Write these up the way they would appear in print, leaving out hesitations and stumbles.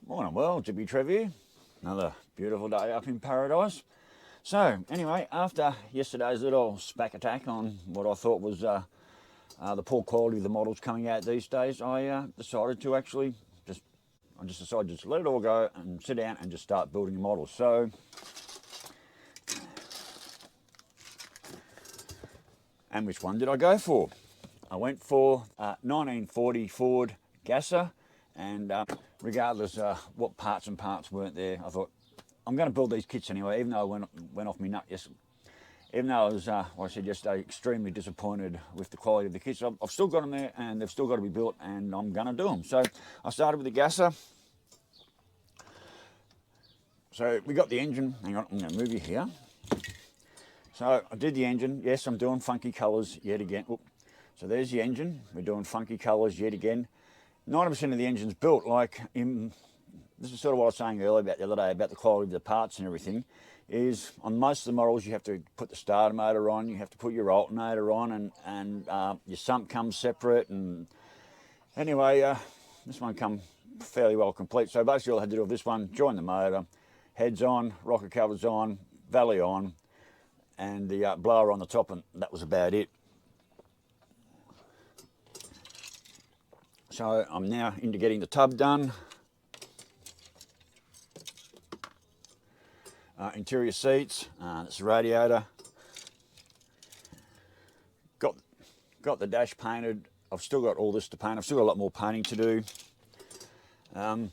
Morning, well, Hippy Trev here. Another beautiful day up in paradise. So, anyway, after yesterday's little SPAC attack on what I thought was the poor quality of the models coming out these days, I decided to actually I just decided to let it all go and sit down and just start building models. So, and which one did I go for? I went for 1940 Ford Gasser, and regardless what parts weren't there, I thought I'm going to build these kits anyway, even though I went off me nut yesterday. Even though I was, like I said yesterday, extremely disappointed with the quality of the kits, I've still got them there and they've still got to be built, and I'm going to do them. So I started with the Gasser. So we got the engine. Hang on, I'm going to move you here. So I did the engine. Yes, I'm doing funky colours yet again. Oop. So there's the engine. We're doing funky colours yet again. 90% of the engine's built. This is sort of what I was saying earlier about the other day about the quality of the parts and everything. Is on most of the models you have to put the starter motor on, you have to put your alternator on, and your sump comes separate. And anyway, this one come fairly well complete. So basically all I had to do with this one, join the motor, heads on, rocker covers on, valley on, and the blower on the top, and that was about it. So I'm now into getting the tub done. Interior seats, that's the radiator. Got the dash painted. I've still got all this to paint. I've still got a lot more painting to do. At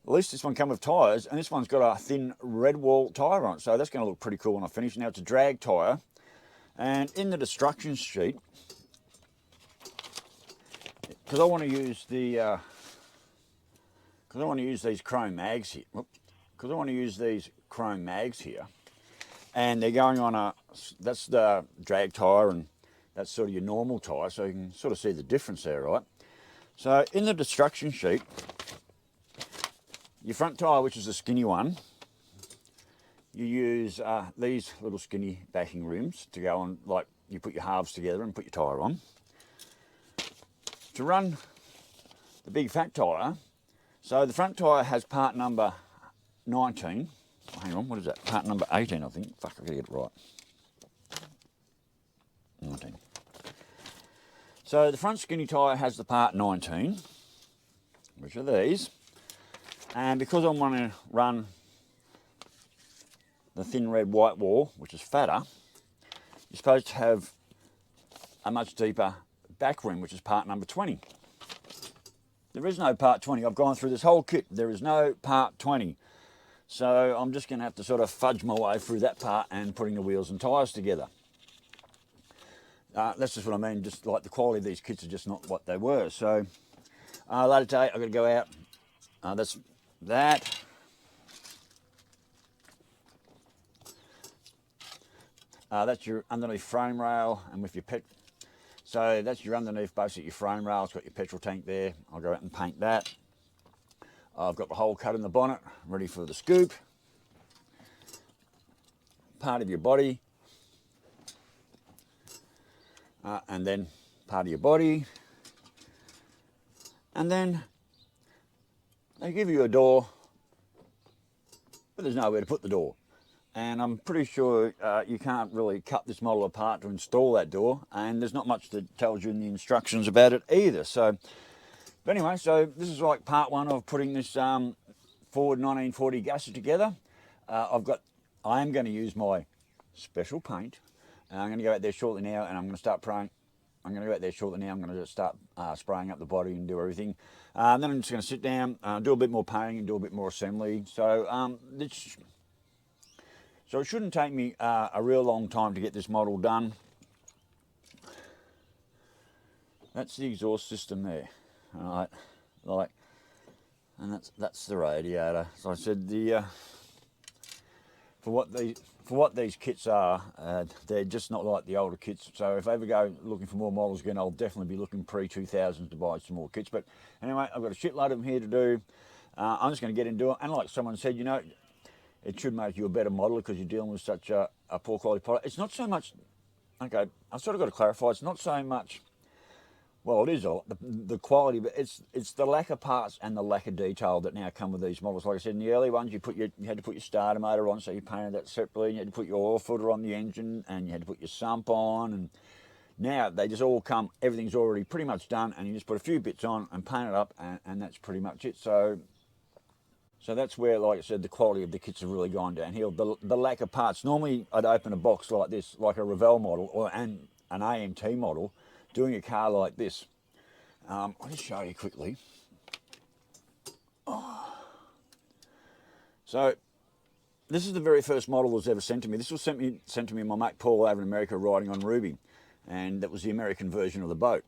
least this one comes with tyres, and this one's got a thin red wall tyre on it, so that's going to look pretty cool when I finish. Now it's a drag tyre, and in the instruction sheet, because I want to use these chrome mags here. Because I want to use these chrome mags here, and they're going on that's the drag tyre, and that's sort of your normal tyre, so you can sort of see the difference there, right? So in the instruction sheet, your front tyre, which is the skinny one, you use these little skinny backing rims to go on, like you put your halves together and put your tyre on. To run the big fat tyre, so the front tyre has part number 19. Hang on, what is that? Part number 18, I think. Fuck, I gotta get it right. 19. So the front skinny tyre has the part 19, which are these. And because I want to run the thin red white wall, which is fatter, you're supposed to have a much deeper back rim, which is part number 20. There is no part 20. I've gone through this whole kit. There is no part 20. So I'm just going to have to sort of fudge my way through that part and putting the wheels and tyres together. That's just what I mean, just like the quality of these kits are just not what they were. So later today I've got to go out. That's that. That's your underneath frame rail, and with your so that's your underneath, basically your frame rail. It's got your petrol tank there. I'll go out and paint that. I've got the hole cut in the bonnet, ready for the scoop. Part of your body. And then part of your body. And then they give you a door, but there's nowhere to put the door. And I'm pretty sure you can't really cut this model apart to install that door, and there's not much that tells you in the instructions about it either. So, but anyway, so this is like part one of putting this Ford 1940 Gasser together. I am going to use my special paint. I'm going to go out there shortly now, and I'm going to start spraying. I'm going to go out there shortly now. I'm going to start spraying up the body and do everything. Then I'm just going to sit down, do a bit more painting, and do a bit more assembly. So so it shouldn't take me a real long time to get this model done. That's the exhaust system there, all right, and that's the radiator. So I said for what these kits are, they're just not like the older kits. So if I ever go looking for more models again, I'll definitely be looking pre-2000s to buy some more kits. But anyway, I've got a shitload of them here to do. I'm just going to get into it, and like someone said, you know, it should make you a better modeler because you're dealing with such a poor quality product. It's not so much, okay, I've sort of got to clarify, it's not so much well, it is the quality, but it's the lack of parts and the lack of detail that now come with these models. Like I said, in the early ones, you had to put your starter motor on, so you painted that separately, and you had to put your oil filter on the engine, and you had to put your sump on, and now they just all come, everything's already pretty much done, and you just put a few bits on and paint it up, and that's pretty much it. So that's where, like I said, the quality of the kits have really gone downhill. The lack of parts. Normally, I'd open a box like this, like a Revell model or an AMT model, doing a car like this. I'll just show you quickly. Oh. So this is the very first model that was ever sent to me. This was sent to me by my mate Paul over in America riding on Ruby, and that was the American version of the boat.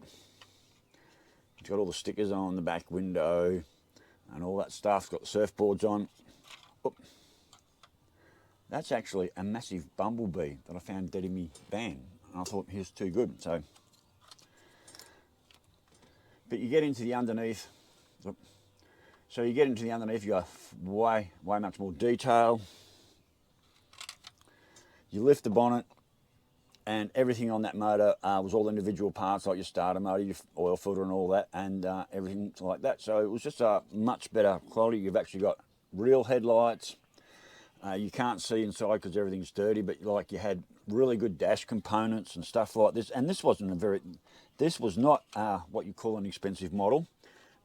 It's got all the stickers on the back window and all that stuff. It's got the surfboards on. Oh. That's actually a massive bumblebee that I found dead in my van, and I thought he was too good. But you get into the underneath. So you get into the underneath, you go way much more detail. You lift the bonnet, and everything on that motor was all individual parts, like your starter motor, your oil filter and all that, and everything like that. So it was just a much better quality. You've actually got real headlights. You can't see inside because everything's dirty, but like you had really good dash components and stuff like this. And this was not what you call an expensive model.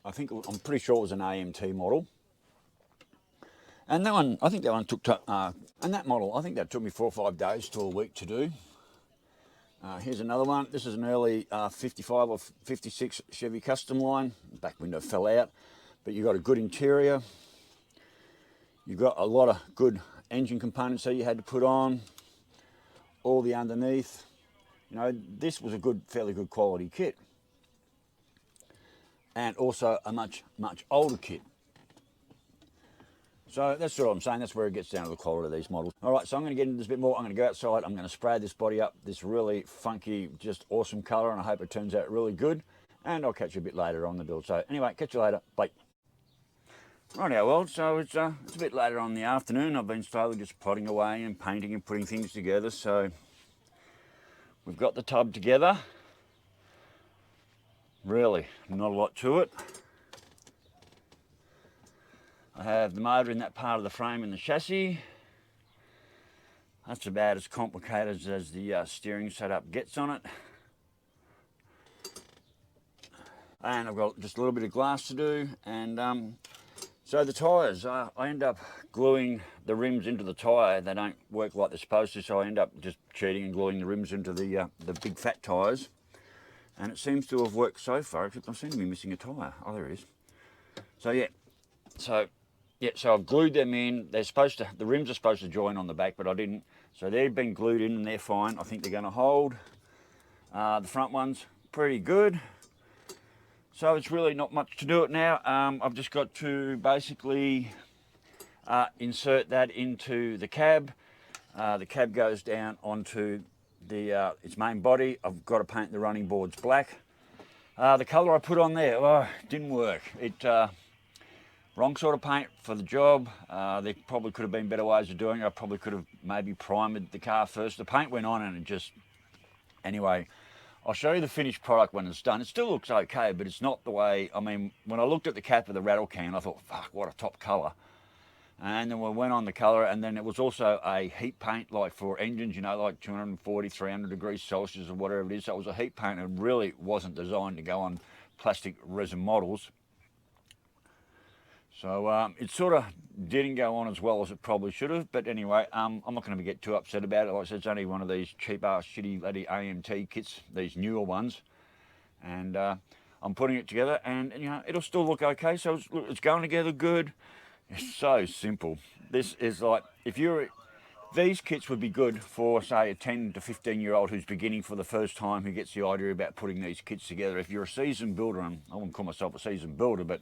I'm pretty sure it was an AMT model. And that one, I think that one took, and that model, I think that took me 4 or 5 days to a week to do. Here's another one. This is an early 55 or 56 Chevy Custom line. The back window fell out, but you've got a good interior. You've got a lot of good engine components that you had to put on. All the underneath. You know, this was a fairly good quality kit. And also a much older kit. So that's what I'm saying. That's where it gets down to the quality of these models. All right, so I'm going to get into this a bit more. I'm going to go outside. I'm going to spray this body up, this really funky, just awesome colour, and I hope it turns out really good. And I'll catch you a bit later on the build. So anyway, catch you later. Bye. Rightio, well, so it's a bit later on in the afternoon. I've been slowly just plodding away and painting and putting things together. So we've got the tub together. Really, not a lot to it. I have the motor in that part of the frame and the chassis. That's about as complicated as the steering setup gets on it. And I've got just a little bit of glass to do, and so the tyres, I end up gluing the rims into the tyre. They don't work like they're supposed to, so I end up just cheating and gluing the rims into the big fat tyres. And it seems to have worked so far, except I seem to be missing a tyre. Oh, there it is. So yeah, so I've glued them in. The rims are supposed to join on the back, but I didn't. So they've been glued in and they're fine. I think they're going to hold. The front one's pretty good. So it's really not much to do it now. I've just got to basically insert that into the cab. The cab goes down onto its main body. I've got to paint the running boards black. The colour I put on there, didn't work. Wrong sort of paint for the job. There probably could have been better ways of doing it. I probably could have maybe primed the car first. The paint went on and it just... Anyway, I'll show you the finished product when it's done. It still looks okay, but it's not the way... I mean, when I looked at the cap of the rattle can, I thought, fuck, what a top colour. And then we went on the colour, and then it was also a heat paint, like for engines, you know, like 240, 300 degrees Celsius or whatever it is. So it was a heat paint and really wasn't designed to go on plastic resin models. So it sort of didn't go on as well as it probably should have. But anyway, I'm not going to get too upset about it. Like I said, it's only one of these cheap-ass, shitty, bloody AMT kits, these newer ones. And I'm putting it together, and you know, it'll still look okay. So it's going together good. It's so simple. This is like, these kits would be good for, say, a 10 to 15-year-old who's beginning for the first time, who gets the idea about putting these kits together. If you're a seasoned builder, and I wouldn't call myself a seasoned builder, but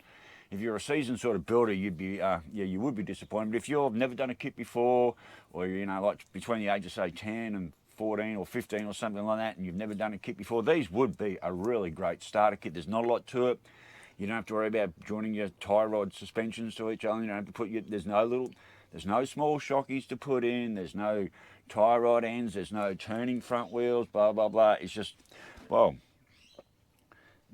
if you're a seasoned sort of builder, you'd be, you would be disappointed. But if you've never done a kit before, or you know, like between the age of say 10 and 14 or 15 or something like that, and you've never done a kit before, these would be a really great starter kit. There's not a lot to it. You don't have to worry about joining your tie rod suspensions to each other. You don't have to put there's no small shockies to put in. There's no tie rod ends. There's no turning front wheels. Blah blah blah. It's just, well,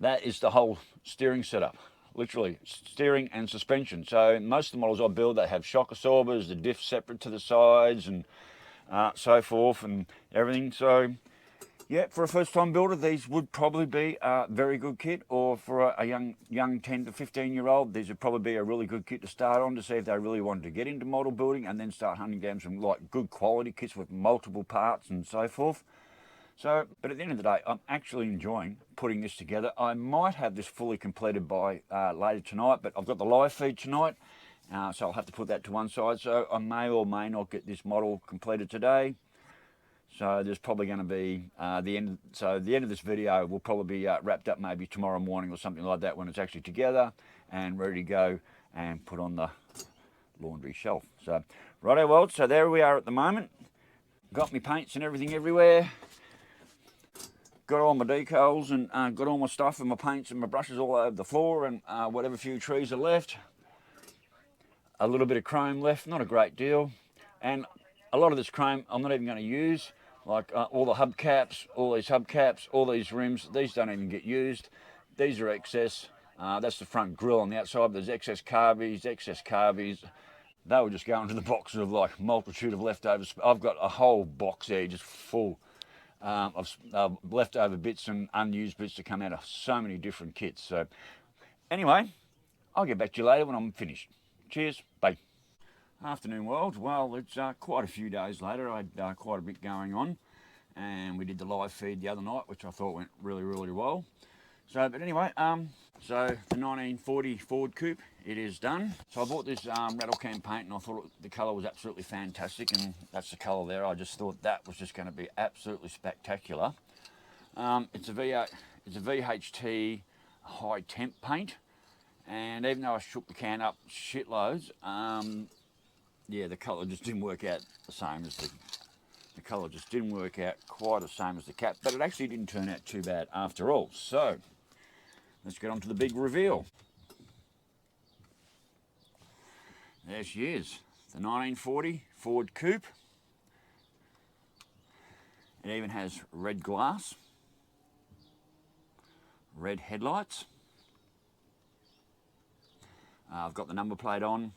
that is the whole steering setup. Literally, steering and suspension. So most of the models I build, they have shock absorbers, the diff separate to the sides, and so forth, and everything. So yeah, for a first-time builder, these would probably be a very good kit, or for a young 10 to 15-year-old, these would probably be a really good kit to start on to see if they really wanted to get into model building, and then start hunting down some like good quality kits with multiple parts and so forth. So, but at the end of the day, I'm actually enjoying putting this together. I might have this fully completed by later tonight, but I've got the live feed tonight, so I'll have to put that to one side. So I may or may not get this model completed today. So there's probably going to be the end. So the end of this video will probably be wrapped up maybe tomorrow morning or something like that, when it's actually together and ready to go and put on the laundry shelf. So righto, well, so there we are at the moment. Got me paints and everything everywhere. Got all my decals and got all my stuff and my paints and my brushes all over the floor, and whatever few trees are left. A little bit of chrome left, not a great deal. And a lot of this chrome I'm not even going to use, like all the hubcaps, all these rims, these don't even get used. These are excess. That's the front grille on the outside. There's excess carbies. They were just going to the box of like multitude of leftovers. I've got a whole box there just full of leftover bits and unused bits to come out of so many different kits. So anyway, I'll get back to you later when I'm finished. Cheers, bye. Afternoon world. Well, it's quite a few days later. I had quite a bit going on, and we did the live feed the other night, which I thought went really, really well. So, but anyway, so the 1940 Ford Coupe, it is done. So I bought this rattle can paint, and I thought the colour was absolutely fantastic, and that's the colour there. I just thought that was just going to be absolutely spectacular. It's a VHT high temp paint, and even though I shook the can up shitloads, yeah, the colour just didn't work out the same as the colour just didn't work out quite the same as the cap, but it actually didn't turn out too bad after all. So let's get on to the big reveal. There she is, the 1940 Ford Coupe. It even has red glass, red headlights. I've got the number plate on.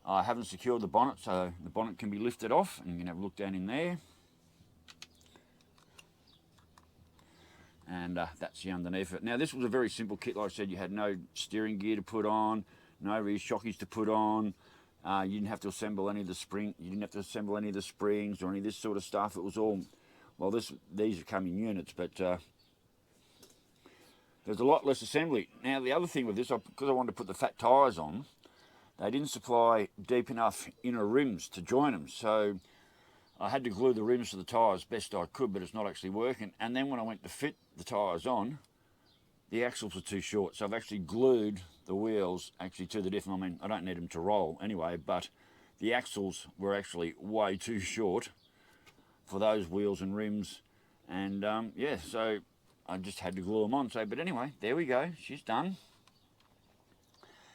I haven't secured the bonnet, so the bonnet can be lifted off, and you can have a look down in there. And that's the underneath it. Now this was a very simple kit. Like I said, you had no steering gear to put on, no rear shockies to put on. You didn't have to assemble any of the springs or any of this sort of stuff. It was all, well, these are coming units, but there's a lot less assembly. Now the other thing with this, because I wanted to put the fat tyres on, they didn't supply deep enough inner rims to join them, so I had to glue the rims to the tyres best I could, but it's not actually working. And then when I went to fit the tyres on, the axles were too short, so I've actually glued the wheels actually to the diff. I mean, I don't need them to roll anyway, but the axles were actually way too short for those wheels and rims, and yeah, so I just had to glue them on. So, but anyway, there we go, she's done.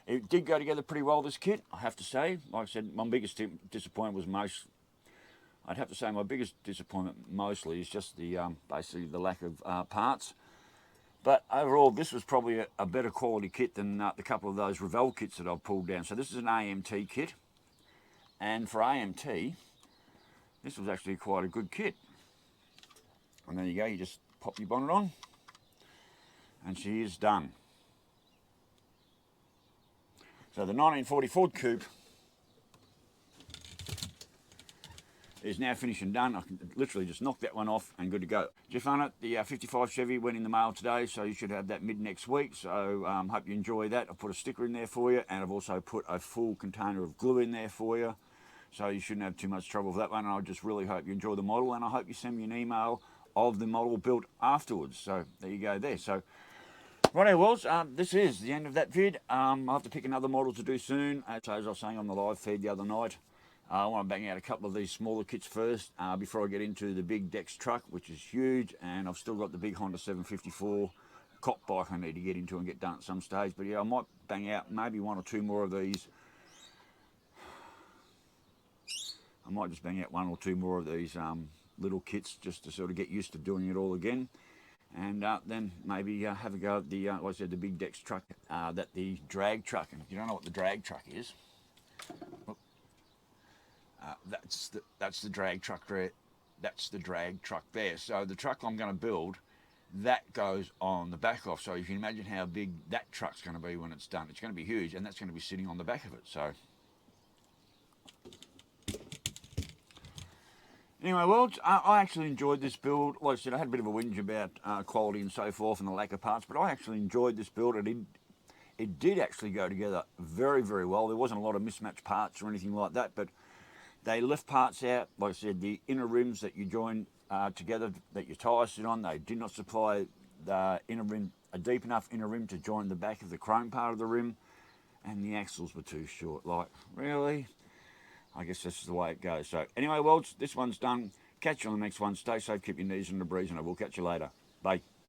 It did go together pretty well, this kit, I have to say. Like I said, my biggest disappointment was I'd have to say my biggest disappointment mostly is just the basically the lack of parts. But overall, this was probably a better quality kit than the couple of those Revell kits that I've pulled down. So this is an AMT kit, and for AMT, this was actually quite a good kit. And there you go, you just pop your bonnet on, and she is done. So the 1940 Ford Coupe is now finished and done. I can literally just knock that one off and good to go. Just on it, the 55 Chevy went in the mail today, so you should have that mid next week. So hope you enjoy that. I've put a sticker in there for you, and I've also put a full container of glue in there for you. So you shouldn't have too much trouble with that one. And I just really hope you enjoy the model, and I hope you send me an email of the model built afterwards. So there you go there. So righto, Wells, this is the end of that vid. I'll have to pick another model to do soon. So as I was saying on the live feed the other night, I want to bang out a couple of these smaller kits first before I get into the big Dex truck, which is huge, and I've still got the big Honda 754 cop bike I need to get into and get done at some stage. But yeah, I might bang out maybe one or two more of these. I might just bang out one or two more of these little kits just to sort of get used to doing it all again. and then maybe have a go at the, like I said, the big Dex truck, that the drag truck. And if you don't know what the drag truck is, that's the drag truck there. That's the drag truck there. So the truck I'm going to build, that goes on the back of. So you can imagine how big that truck's going to be when it's done. It's going to be huge, and that's going to be sitting on the back of it. So anyway, well, I actually enjoyed this build. Like I said, I had a bit of a whinge about quality and so forth and the lack of parts, but I actually enjoyed this build. It did actually go together very, very well. There wasn't a lot of mismatched parts or anything like that, but they left parts out. Like I said, the inner rims that you join together, that your tyres sit on, they did not supply the inner rim, a deep enough inner rim to join the back of the chrome part of the rim, and the axles were too short. Like, really? I guess that's the way it goes. So anyway, well, this one's done. Catch you on the next one. Stay safe, keep your knees in the breeze, and I will catch you later. Bye.